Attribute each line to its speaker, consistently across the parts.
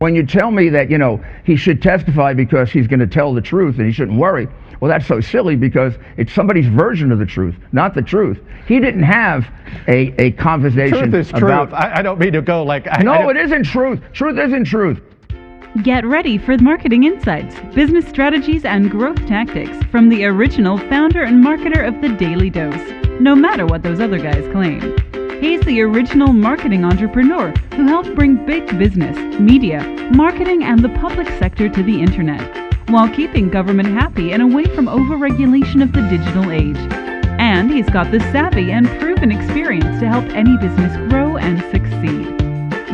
Speaker 1: When you tell me that, he should testify because he's going to tell the truth and he shouldn't worry, well, that's so silly because it's somebody's version of the truth, not the truth. He didn't have a conversation
Speaker 2: Truth is
Speaker 1: about...
Speaker 2: truth. I don't mean to go like...
Speaker 1: No, it isn't truth. Truth isn't truth.
Speaker 3: Get ready for marketing insights, business strategies, and growth tactics from the original founder and marketer of the Daily Dose, no matter what those other guys claim. He's the original marketing entrepreneur who helped bring big business, media, marketing, and the public sector to the internet, while keeping government happy and away from overregulation of the digital age. And he's got the savvy and proven experience to help any business grow and succeed.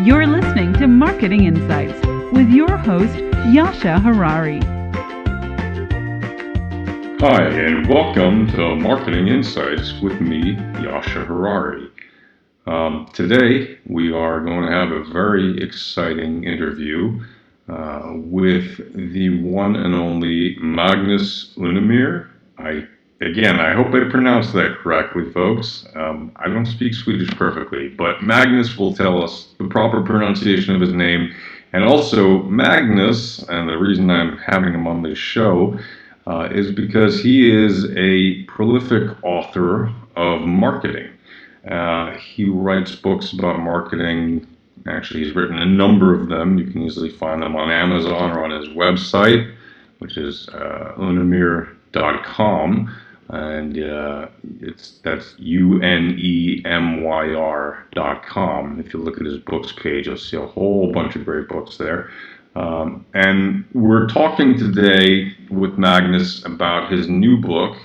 Speaker 3: You're listening to Marketing Insights with your host, Yasha Harari.
Speaker 4: Hi, and welcome to Marketing Insights with me, Yasha Harari. Today, we are going to have a very exciting interview with the one and only Magnus Unemyr. I hope I pronounced that correctly, folks. I don't speak Swedish perfectly, but Magnus will tell us the proper pronunciation of his name. And also, Magnus, and the reason I'm having him on this show, is because he is a prolific author of marketing. He writes books about marketing. Actually, he's written a number of them. You can easily find them on Amazon or on his website, which is unemyr.com. And that's UNEMYR.com. If you look at his books page, you'll see a whole bunch of great books there. And we're talking today with Magnus about his new book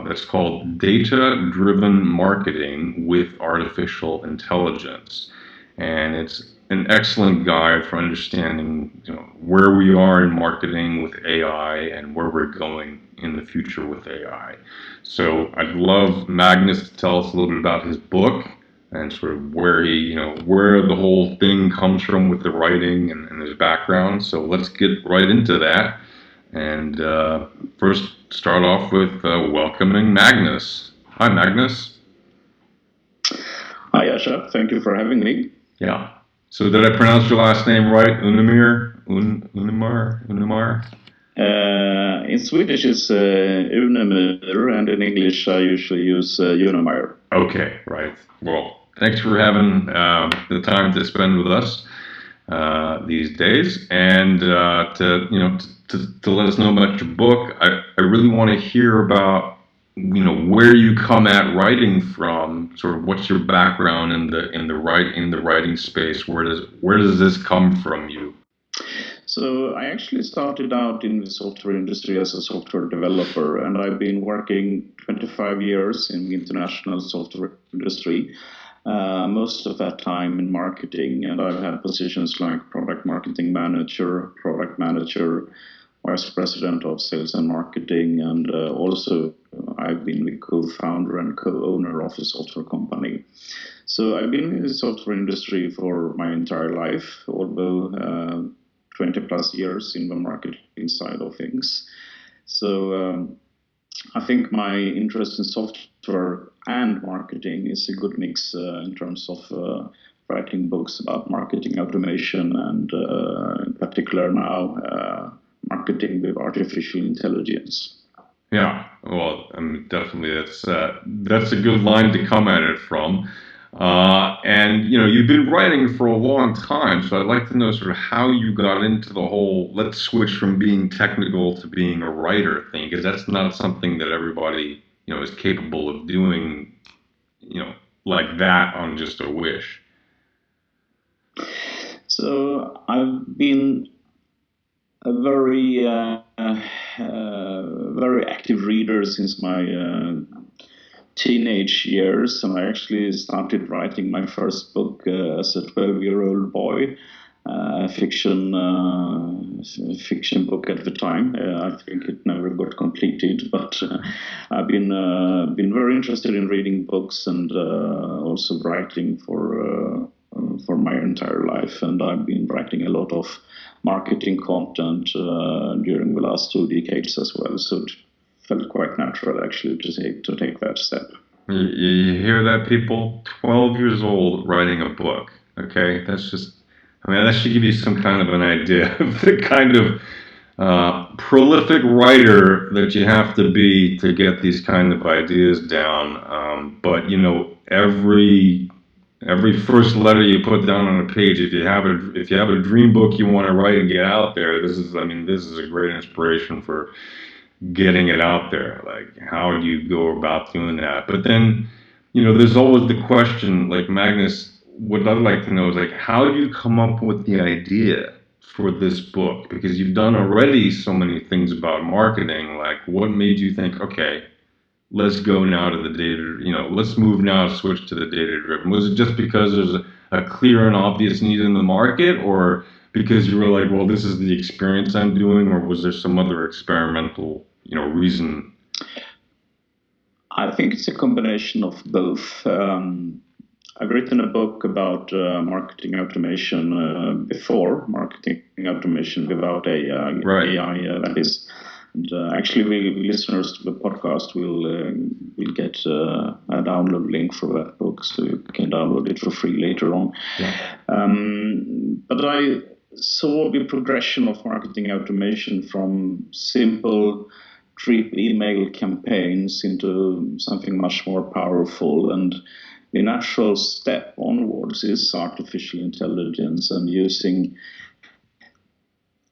Speaker 4: that's called Data-Driven Marketing with Artificial Intelligence. And it's an excellent guide for understanding where we are in marketing with AI and where we're going in the future with AI. So I'd love Magnus to tell us a little bit about his book and sort of where where the whole thing comes from with the writing and his background. So let's get right into that. And first start off with welcoming Magnus. Hi, Magnus.
Speaker 5: Hi, Yasha. Thank you for having me.
Speaker 4: Yeah. So did I pronounce your last name right? Unemyr? Unemyr?
Speaker 5: In Swedish it's Unemyr, and in English I usually use Unemyr.
Speaker 4: Okay, right. Well, thanks for having the time to spend with us these days, and to let us know about your book. I really want to hear about where you come at writing from. Sort of what's your background in the writing space. Where does this come from you?
Speaker 5: So I actually started out in the software industry as a software developer, and I've been working 25 years in the international software industry, most of that time in marketing. And I've had positions like product marketing manager, product manager, vice president of sales and marketing, and also I've been the co-founder and co-owner of a software company. So I've been in the software industry for my entire life, although 20 plus years in the marketing side of things. So I think my interest in software and marketing is a good mix in terms of writing books about marketing automation and in particular now marketing with artificial intelligence.
Speaker 4: Yeah, well, definitely that's a good line to come at it from. And you've been writing for a long time, so I'd like to know sort of how you got into the whole let's switch from being technical to being a writer thing, because that's not something that everybody is capable of doing, like that on just a wish.
Speaker 5: So I've been a very active reader since my teenage years, and I actually started writing my first book as a 12-year-old boy, fiction book at the time. I think it never got completed, but I've been very interested in reading books and also writing for my entire life, and I've been writing a lot of marketing content during the last 2 decades as well. So it felt quite natural actually to take that step.
Speaker 4: You hear that, people? 12 years old writing a book. Okay, that's I mean, that should give you some kind of an idea of the kind of prolific writer that you have to be to get these kind of ideas down. But you know, every first letter you put down on a page, if you have a dream book you want to write and get out there, this is a great inspiration for getting it out there. Like, how do you go about doing that? But then, you know, there's always the question, like, Magnus, what I'd like to know is, like, how do you come up with the idea for this book? Because you've done already so many things about marketing. Like, what made you think, okay, let's go now to the data, you know, let's move now, switch to the data-driven? Was it just because there's a clear and obvious need in the market, or because you were like, well, this is the experience I'm doing, or was there some other experimental, you know, reason?
Speaker 5: I think it's a combination of both. I've written a book about marketing automation before, marketing automation without AI.
Speaker 4: Right.
Speaker 5: AI that is. And actually, listeners to the podcast will get a download link for that book, so you can download it for free later on.
Speaker 4: Yeah.
Speaker 5: But I saw the progression of marketing automation from simple drip email campaigns into something much more powerful. And the natural step onwards is artificial intelligence and using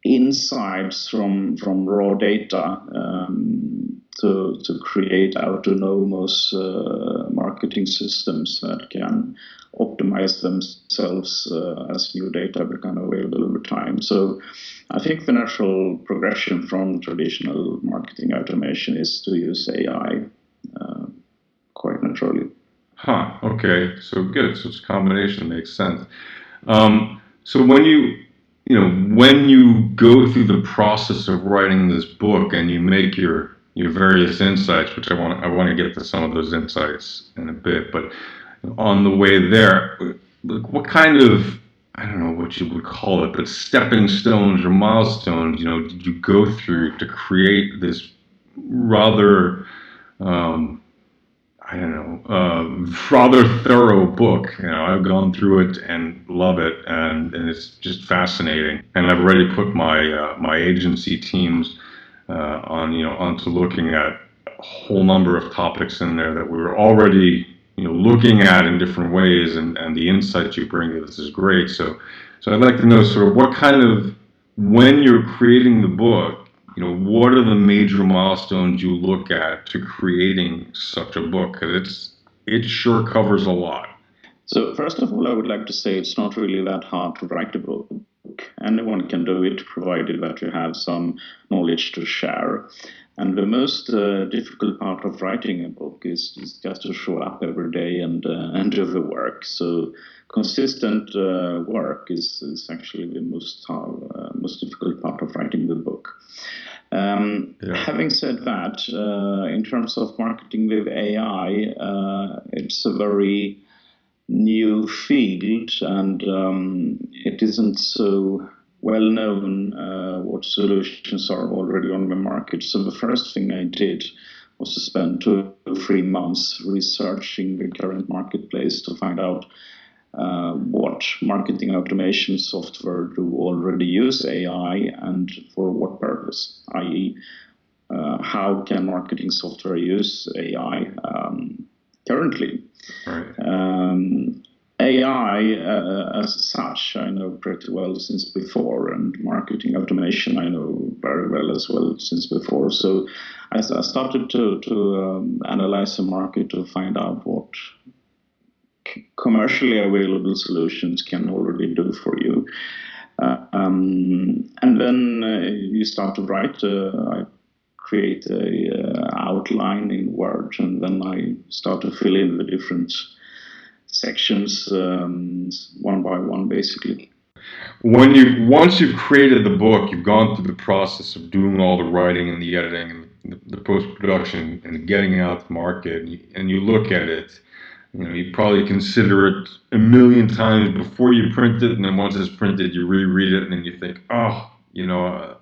Speaker 5: insights from raw data to create autonomous marketing systems that can optimize themselves as new data become available over time. So I think the natural progression from traditional marketing automation is to use AI quite naturally.
Speaker 4: Huh, okay, so good. So it's a combination, makes sense. So when you go through the process of writing this book and you make your various insights, which I want to get to some of those insights in a bit, but on the way there, what kind of, I don't know what you would call it, but stepping stones or milestones, you know, did you go through to create this rather rather thorough book? You know, I've gone through it and love it, and it's just fascinating. And I've already put my agency teams onto looking at a whole number of topics in there that we were already, you know, looking at in different ways, and the insights you bring to this is great. So I'd like to know sort of what kind of, when you're creating the book, you know, what are the major milestones you look at to creating such a book? Because it sure covers a lot.
Speaker 5: So first of all, I would like to say it's not really that hard to write a book. Anyone can do it, provided that you have some knowledge to share. And the most difficult part of writing a book is just to show up every day and do the work. So consistent work is actually the most difficult part of writing the book. Having said that, in terms of marketing with AI, it's a very new field, and it isn't so well known what solutions are already on the market. So the first thing I did was to spend 2 or 3 months researching the current marketplace to find out what marketing automation software do already use AI and for what purpose, i.e. How can marketing software use AI currently?
Speaker 4: Right.
Speaker 5: AI as such, I know pretty well since before, and marketing automation I know very well as well since before. So I started to analyze the market to find out what commercially available solutions can already do for you. And then you start to write. I create a outline in Word, and then I start to fill in the different sections one by one, basically.
Speaker 4: Once you've created the book, you've gone through the process of doing all the writing and the editing and the post-production and getting it out to market, and you look at it. You know, you probably consider it a million times before you print it, and then once it's printed, you reread it, and then you think, oh, you know,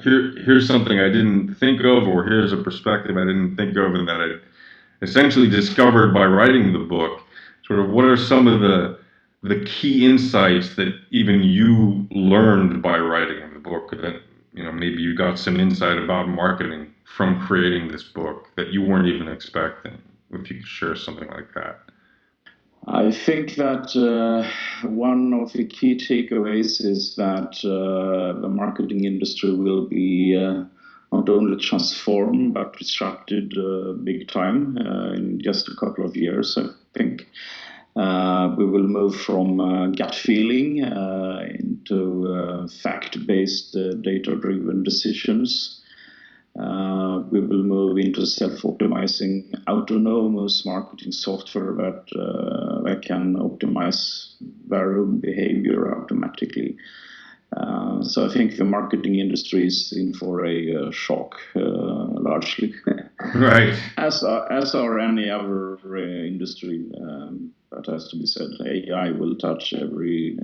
Speaker 4: here's something I didn't think of, or here's a perspective I didn't think of, and that I essentially discovered by writing the book. Sort of, what are some of the the key insights that even you learned by writing the book, that maybe you got some insight about marketing from creating this book that you weren't even expecting? If you could share something like that.
Speaker 5: I think that one of the key takeaways is that the marketing industry will be not only transformed but disrupted big time in just a couple of years, I think. We will move from gut feeling into fact-based, data-driven decisions. We will move into self-optimizing, autonomous marketing software that can optimize their own behavior automatically. So I think the marketing industry is in for a shock, largely.
Speaker 4: Right.
Speaker 5: As are any other industry. That has to be said. AI will touch every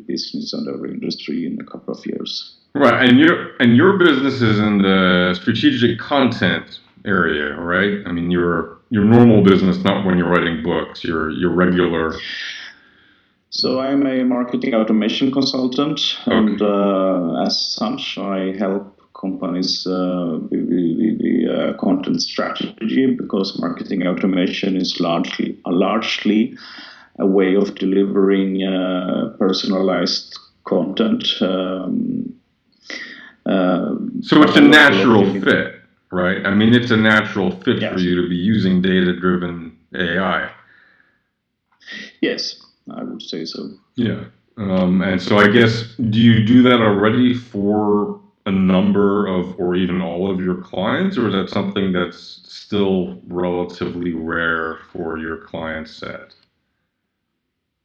Speaker 5: business and every industry in a couple of years.
Speaker 4: Right, and your business is in the strategic content area, right? I mean, your normal business, not when you're writing books. Your regular.
Speaker 5: So I'm a marketing automation consultant, and as such, I help companies with the content strategy, because marketing automation is largely a way of delivering personalized content.
Speaker 4: So it's a natural fit, right? I mean, it's a natural fit for you to be using data-driven AI.
Speaker 5: Yes, I would say so.
Speaker 4: Yeah. And so I guess, do you do that already for a number of, or even all of your clients, or is that something that's still relatively rare for your client set?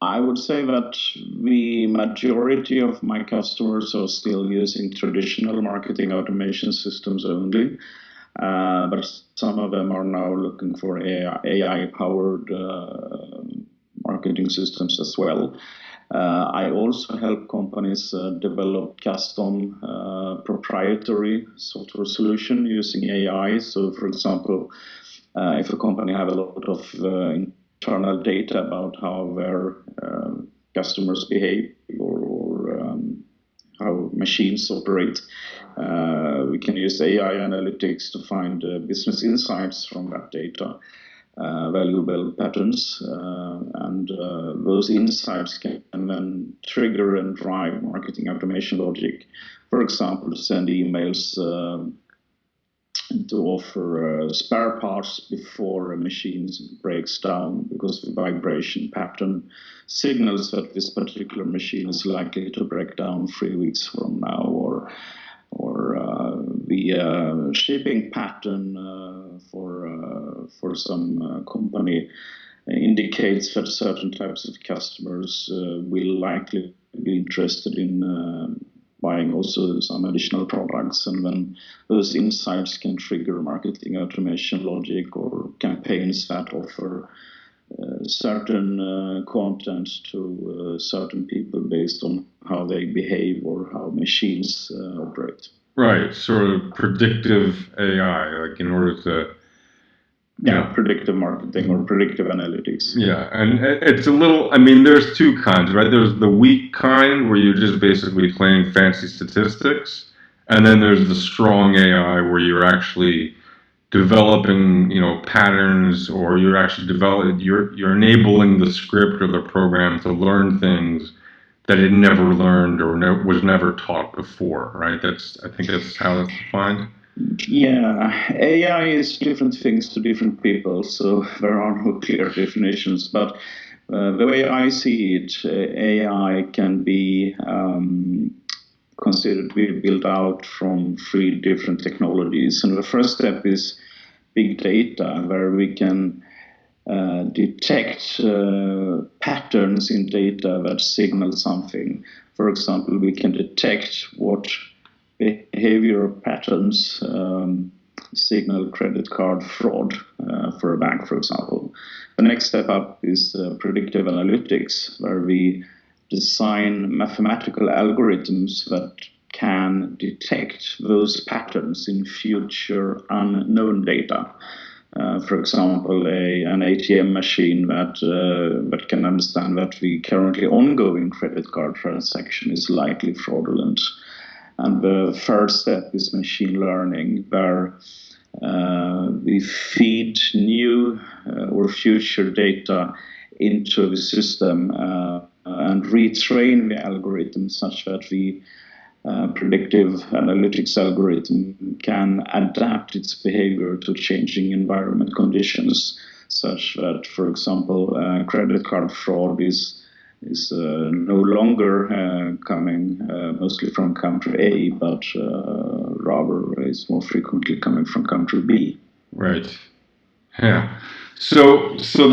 Speaker 5: I would say that the majority of my customers are still using traditional marketing automation systems only, but some of them are now looking for AI-powered marketing systems as well. I also help companies develop custom proprietary software solution using AI. So, for example, if a company have a lot of internal data about how their customers behave or how machines operate, we can use AI analytics to find business insights from that data, valuable patterns, and those insights can then trigger and drive marketing automation logic. For example, to send emails to offer spare parts before a machine breaks down, because the vibration pattern signals that this particular machine is likely to break down 3 weeks from now, or the shipping pattern for some company indicates that certain types of customers will likely be interested in buying also some additional products, and then those insights can trigger marketing automation logic or campaigns that offer certain content to certain people based on how they behave or how machines operate.
Speaker 4: Right, sort of predictive AI, like in order to...
Speaker 5: Yeah, predictive marketing or predictive analytics.
Speaker 4: Yeah, and it's a little, I mean, there's two kinds, right? There's the weak kind where you're just basically playing fancy statistics, and then there's the strong AI where you're actually developing, patterns, or you're actually you're enabling the script or the program to learn things that it never learned or was never taught before, right? I think that's how it's defined.
Speaker 5: Yeah, AI is different things to different people, so there are no clear definitions. But the way I see it, AI can be considered to be built out from 3 different technologies. And the first step is big data, where we can detect patterns in data that signal something. For example, we can detect what behavioral patterns signal credit card fraud for a bank, for example. The next step up is predictive analytics, where we design mathematical algorithms that can detect those patterns in future unknown data. For example, an ATM machine that can understand that the currently ongoing credit card transaction is likely fraudulent. And the third step is machine learning, where we feed new or future data into the system and retrain the algorithm such that the predictive analytics algorithm can adapt its behavior to changing environment conditions, such that, for example, credit card fraud is no longer coming mostly from country A, but rather is more frequently coming from country B.
Speaker 4: Right. Yeah. So it's so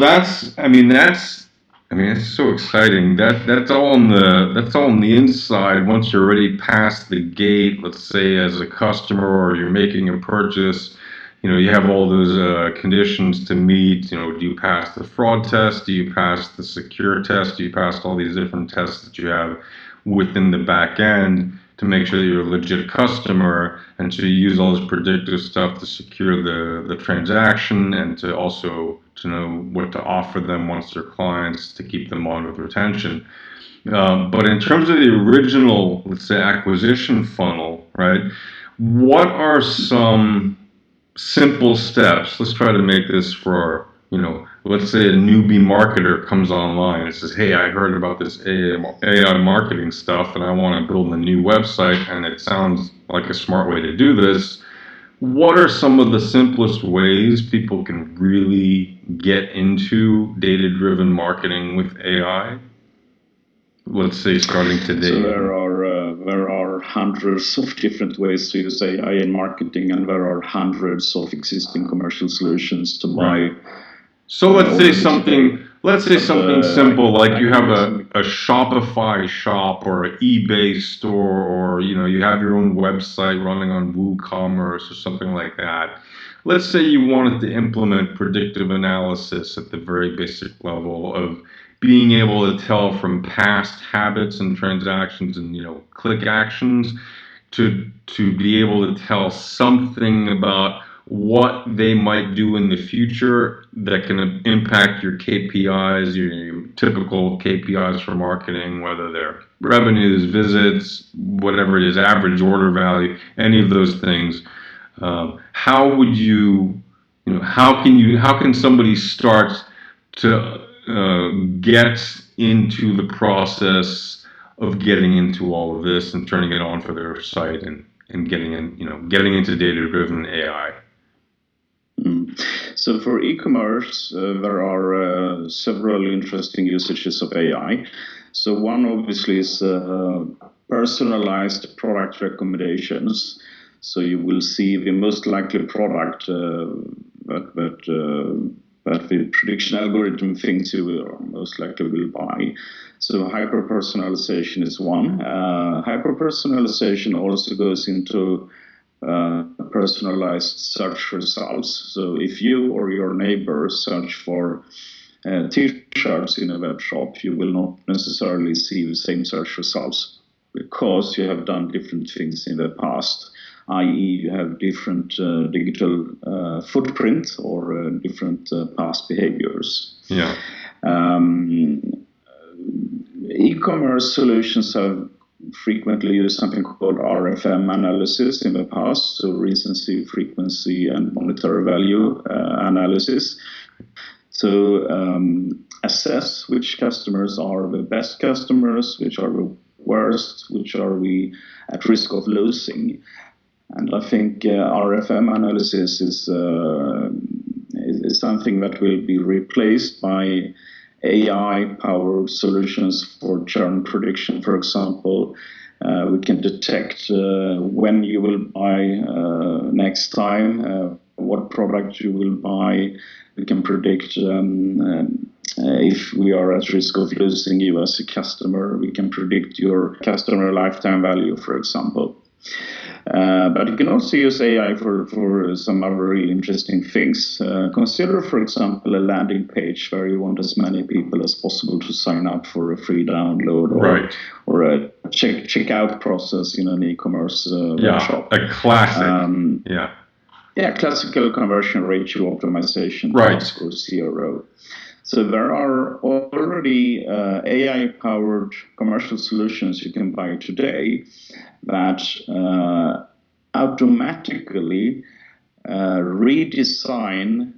Speaker 4: exciting. That's all on the inside. Once you're already past the gate, let's say as a customer or you're making a purchase, you have all those conditions to meet. Do you pass the fraud test? Do you pass the secure test? Do you pass all these different tests that you have within the back end to make sure that you're a legit customer, and to use all this predictive stuff to secure the transaction, and to also to know what to offer them once they're clients to keep them on with retention. But in terms of the original, let's say, acquisition funnel, right? What are some simple steps? Let's try to make this for, let's say a newbie marketer comes online and says, hey, I heard about this AI marketing stuff and I want to build a new website and it sounds like a smart way to do this. What are some of the simplest ways people can really get into data-driven marketing with AI? Let's say starting today.
Speaker 5: So there are hundreds of different ways to use AI in marketing, and there are hundreds of existing commercial solutions to buy.
Speaker 4: Right. So let's say something simple, like you have a Shopify shop or an eBay store, or you have your own website running on WooCommerce or something like that. Let's say you wanted to implement predictive analysis at the very basic level of being able to tell from past habits and transactions and click actions to be able to tell something about what they might do in the future that can impact your KPIs, your typical KPIs for marketing, whether they're revenues, visits, whatever it is, average order value, any of those things. How can somebody start to get into the process of getting into all of this and turning it on for their site and getting into data-driven AI?
Speaker 5: So for e-commerce, there are several interesting usages of AI. So one obviously is personalized product recommendations. So you will see the most likely product that the prediction algorithm thinks you will most likely will buy. So hyper-personalization is one. Hyper-personalization also goes into personalized search results. So if you or your neighbor search for t-shirts in a web shop, you will not necessarily see the same search results because you have done different things in the past, i.e. you have different digital footprint or different past behaviors.
Speaker 4: Yeah.
Speaker 5: E-commerce solutions have frequently used something called RFM analysis in the past, so recency, frequency, and monetary value analysis. So assess which customers are the best customers, which are the worst, which are we at risk of losing. And I think RFM analysis is something that will be replaced by AI-powered solutions for churn prediction. For example, we can detect when you will buy next time, what product you will buy. We can predict if we are at risk of losing you as a customer. We can predict your customer lifetime value, for example. But you can also use AI for some other really interesting things. Consider, for example, a landing page where you want as many people as possible to sign up for a free download, or a checkout process in an e-commerce shop.
Speaker 4: A classic.
Speaker 5: Yeah, classical conversion ratio optimization,
Speaker 4: Right.
Speaker 5: or CRO. So there are already AI-powered commercial solutions you can buy today that automatically redesign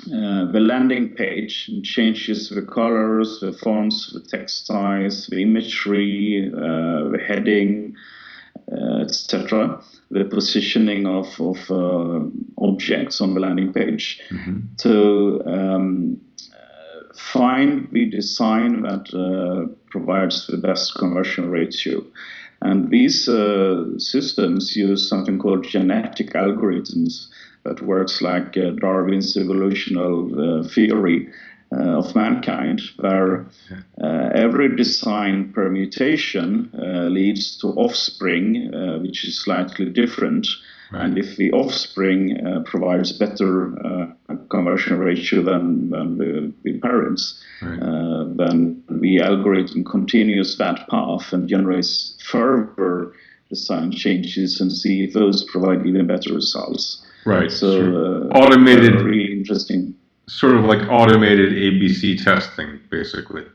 Speaker 5: the landing page and changes the colors, the fonts, the text size, the imagery, the heading, etc., the positioning of objects on the landing page to find the design that provides the best conversion ratio. And these systems use something called genetic algorithms that works like Darwin's evolutional theory of mankind, where every design permutation leads to offspring, which is slightly different. Right. And if the offspring provides better conversion ratio than the parents, right, then the algorithm continues that path and generates further design changes and see if those provide even better results.
Speaker 4: Right.
Speaker 5: So
Speaker 4: automated,
Speaker 5: really interesting.
Speaker 4: Sort of like automated ABC testing, basically.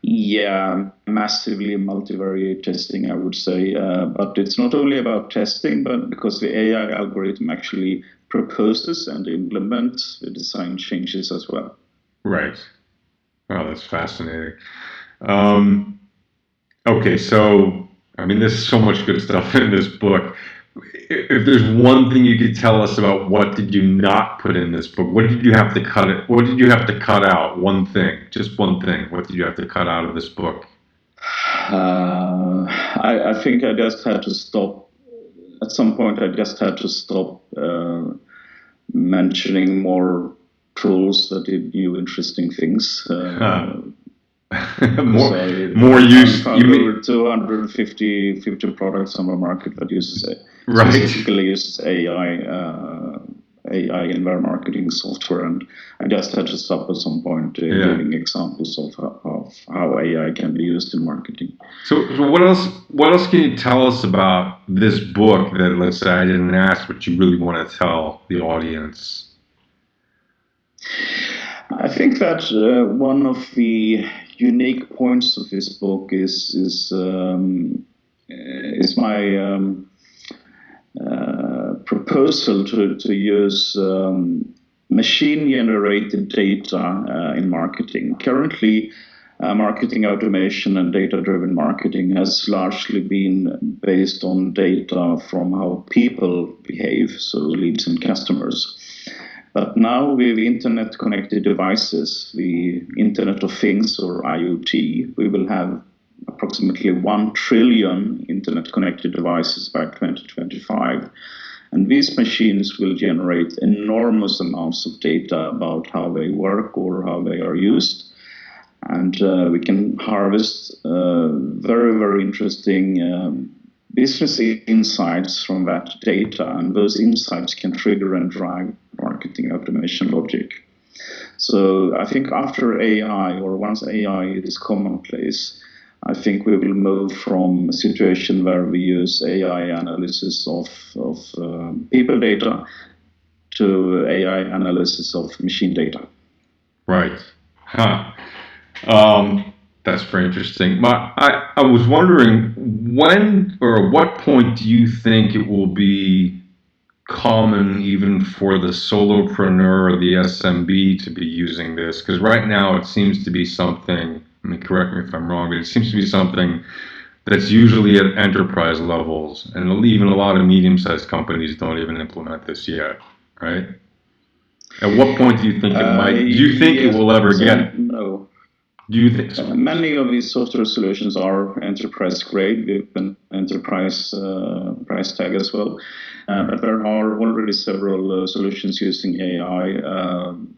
Speaker 5: Yeah, massively multivariate testing, I would say. But it's not only about testing, but because the AI algorithm actually proposes and implements the design changes as well.
Speaker 4: Right. Wow, that's fascinating. Okay, so, I mean, there's so much good stuff in this book. If there's one thing you could tell us about what did you not put in this book, what did you have to cut it? What did you have to cut out? One thing, just one thing. What did you have to cut out of this book?
Speaker 5: I think I just had to stop. At some point, I just had to stop mentioning more tools that did new interesting things.
Speaker 4: more use.
Speaker 5: You mean over 250 products on the market that uses it.
Speaker 4: Right.
Speaker 5: Specifically uses AI in their marketing software, and I just had to stop at some point giving examples of how AI can be used in marketing.
Speaker 4: So what else can you tell us about this book that, let's say, I didn't ask, but you really want to tell the audience?
Speaker 5: I think that one of the unique points of this book is my proposal to use machine-generated data in marketing. Currently, marketing automation and data-driven marketing has largely been based on data from how people behave, so leads and customers. But now with internet-connected devices, the Internet of Things, or IoT, we will have approximately 1 trillion internet-connected devices by 2025. And these machines will generate enormous amounts of data about how they work or how they are used. And we can harvest very, very interesting business insights from that data. And those insights can trigger and drive marketing automation logic. So I think after AI, or once AI is commonplace, I think we will move from a situation where we use AI analysis of people data to AI analysis of machine data.
Speaker 4: Right. Huh. That's very interesting. I was wondering, when or at what point do you think it will be common even for the solopreneur or the SMB to be using this? Because right now it seems to be something, I mean, correct me if I'm wrong, but it seems to be something that's usually at enterprise levels, and even a lot of medium-sized companies don't even implement this yet, right? At what point do you think it might? Do you think it will ever get?
Speaker 5: No.
Speaker 4: Do you think so?
Speaker 5: Many of these software solutions are enterprise grade with an enterprise price tag as well. But there are already several solutions using AI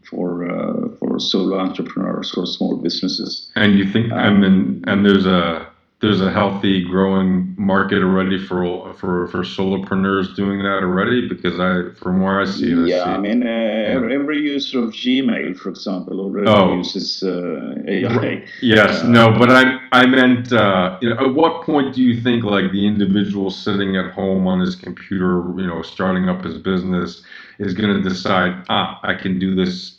Speaker 5: for solo entrepreneurs or small businesses.
Speaker 4: And you think, and there's a there's a healthy, growing market already for solopreneurs doing that already? Because from where I see it,
Speaker 5: I mean, every user of Gmail, for example, already uses AI.
Speaker 4: Yes, no, but I meant, at what point do you think like the individual sitting at home on his computer, starting up his business, is going to decide, I can do this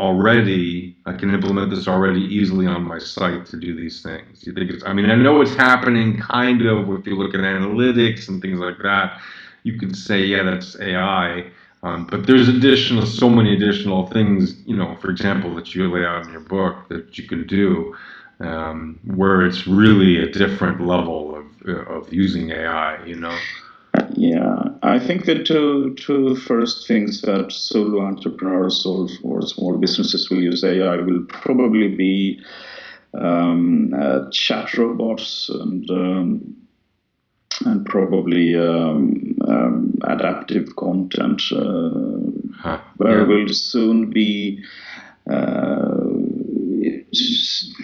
Speaker 4: already, I can implement this already easily on my site to do these things? You think I mean, I know it's happening kind of if you look at analytics and things like that. You could say, yeah, that's AI. But there's so many additional things, for example, that you lay out in your book that you can do, where it's really a different level of using AI,
Speaker 5: Yeah, I think the two first things that solo entrepreneurs or small businesses will use AI will probably be chat robots and probably adaptive content, where will soon be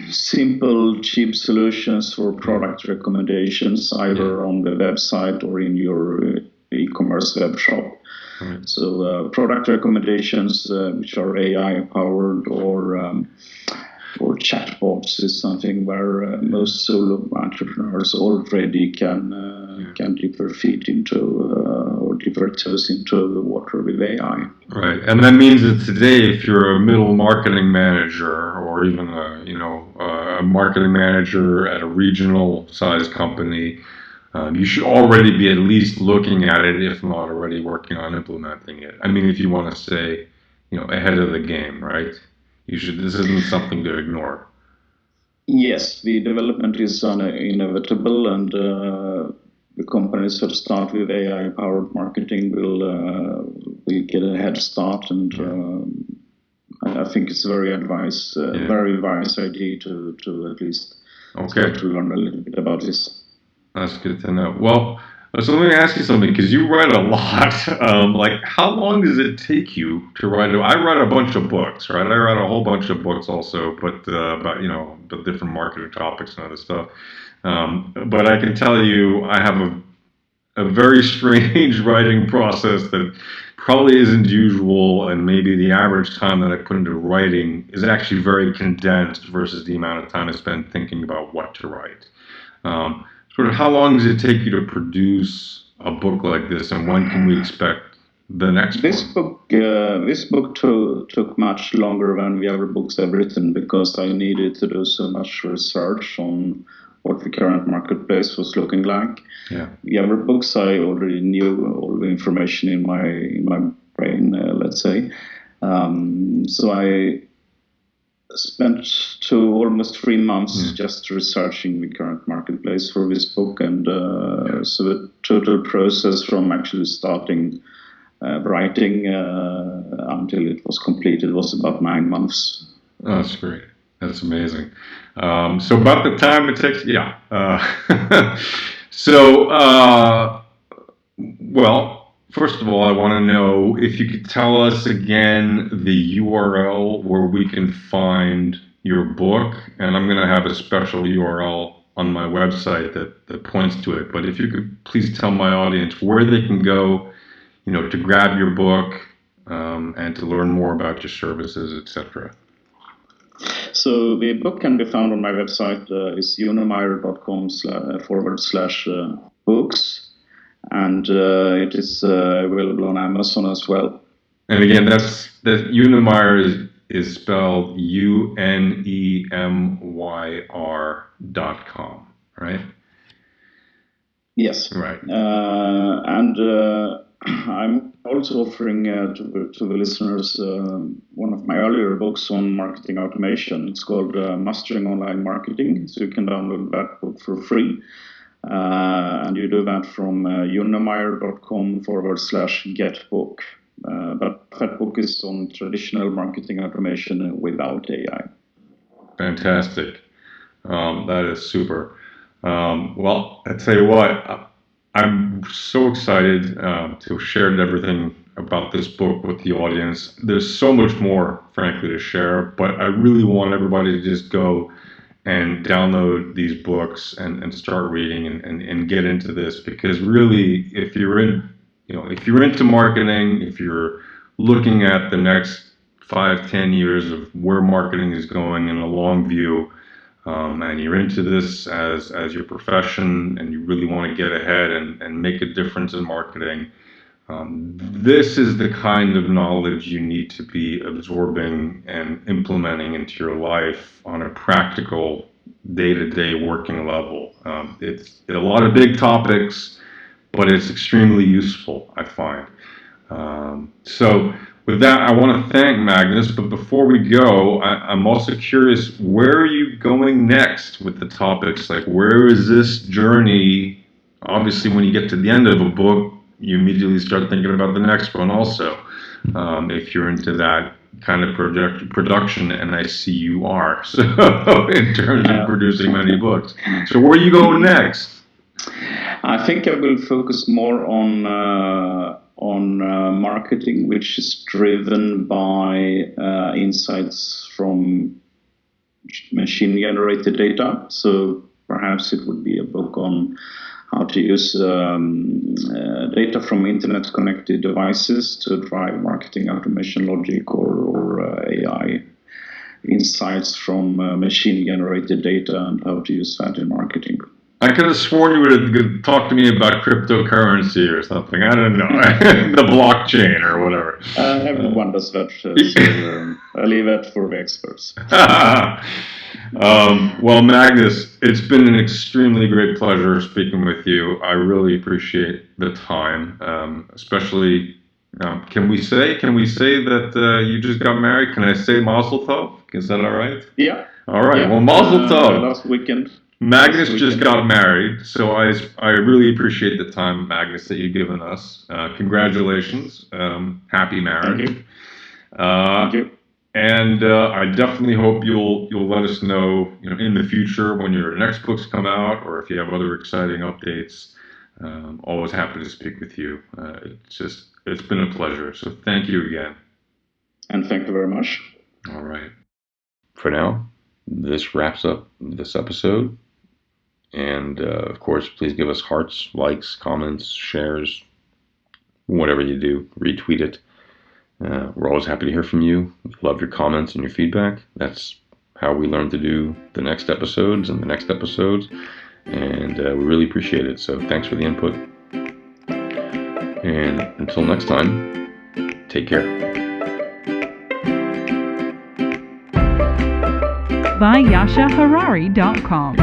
Speaker 5: simple, cheap solutions for product recommendations, either on the website or in your e-commerce web shop.
Speaker 4: Right.
Speaker 5: So product recommendations which are AI powered or chatbots is something where most solo entrepreneurs already can dip their feet into or dip their toes into the water with AI.
Speaker 4: Right, and that means that today, if you're a middle marketing manager or even a marketing manager at a regional size company, you should already be at least looking at it, if not already working on implementing it. I mean, if you want to stay, ahead of the game, right? This isn't something to ignore.
Speaker 5: Yes, the development is inevitable, and the companies that start with AI-powered marketing will get a head start. And I think it's a very wise idea to at least start to learn a little bit about this.
Speaker 4: That's good to know. Well, so let me ask you something, because you write a lot. How long does it take you to write? I write a bunch of books, right? I write a whole bunch of books also, but about the different marketing topics and other stuff. But I can tell you, I have a very strange writing process that probably isn't usual, and maybe the average time that I put into writing is actually very condensed versus the amount of time I spend thinking about what to write. Sort of how long does it take you to produce a book like this, and when can we expect the next one?
Speaker 5: This book took much longer than the other books I've written, because I needed to do so much research on what the current marketplace was looking like.
Speaker 4: Yeah.
Speaker 5: The other books I already knew all the information in my brain, let's say. So I spent almost 3 months just researching the current marketplace for this book, and so the total process from actually starting writing until it was completed was about 9 months.
Speaker 4: Oh, that's great. That's amazing. So about the time it takes, well, first of all, I want to know if you could tell us again the URL where we can find your book, and I'm going to have a special URL on my website that points to it. But if you could please tell my audience where they can go, to grab your book and to learn more about your services, etc.
Speaker 5: So the book can be found on my website. It's unemyr.com/books. And it is available on Amazon as well.
Speaker 4: And again, that Unemyr is spelled UNEMYR.com, right?
Speaker 5: Yes.
Speaker 4: Right.
Speaker 5: And I'm also offering to the listeners one of my earlier books on marketing automation. It's called Mastering Online Marketing. So you can download that book for free. And you do that from unemyr.com/getbook. But that book is on traditional marketing automation without AI.
Speaker 4: Fantastic. That is super. Well, I tell you what, I'm so excited to have shared everything about this book with the audience. There's so much more, frankly, to share, but I really want everybody to just go and download these books and start reading and get into this, because really, if you're into marketing, if you're looking at the next 5-10 years of where marketing is going in a long view, and you're into this as your profession, and you really want to get ahead and make a difference in marketing, this is the kind of knowledge you need to be absorbing and implementing into your life on a practical, day-to-day working level. It's a lot of big topics, but it's extremely useful, I find. So with that, I want to thank Magnus, but before we go, I'm also curious, where are you going next with the topics? Like, where is this journey? Obviously, when you get to the end of a book, you immediately start thinking about the next one also, if you're into that kind of production, and I see you are, so in terms of producing many books. So where are you going next?
Speaker 5: I think I will focus more on marketing, which is driven by insights from machine-generated data. So perhaps it would be a book on how to use data from internet-connected devices to drive marketing automation logic, or AI insights from machine-generated data and how to use that in marketing.
Speaker 4: I could have sworn you would have talked to me about cryptocurrency or something. I don't know. The blockchain or whatever.
Speaker 5: Everyone does that, so I leave it for the experts.
Speaker 4: Well, Magnus, it's been an extremely great pleasure speaking with you. I really appreciate the time, especially. Can we say that you just got married? Can I say Mazel Tov? Is that all right?
Speaker 5: Yeah.
Speaker 4: All right.
Speaker 5: Yeah.
Speaker 4: Well, Mazel Tov.
Speaker 5: Last weekend.
Speaker 4: Magnus just got married, so I really appreciate the time, Magnus, that you've given us. Congratulations. Happy marriage.
Speaker 5: Thank you. Thank you.
Speaker 4: And I definitely hope you'll let us know, in the future when your next books come out, or if you have other exciting updates. Always happy to speak with you. It's been a pleasure. So thank you again.
Speaker 5: And thank you very much.
Speaker 4: All right. For now, this wraps up this episode. And of course, please give us hearts, likes, comments, shares, whatever you do, retweet it. We're always happy to hear from you. We love your comments and your feedback. That's how we learn to do the next episodes and the next episodes. And we really appreciate it. So thanks for the input. And until next time, take care.
Speaker 3: By YashaHarari.com.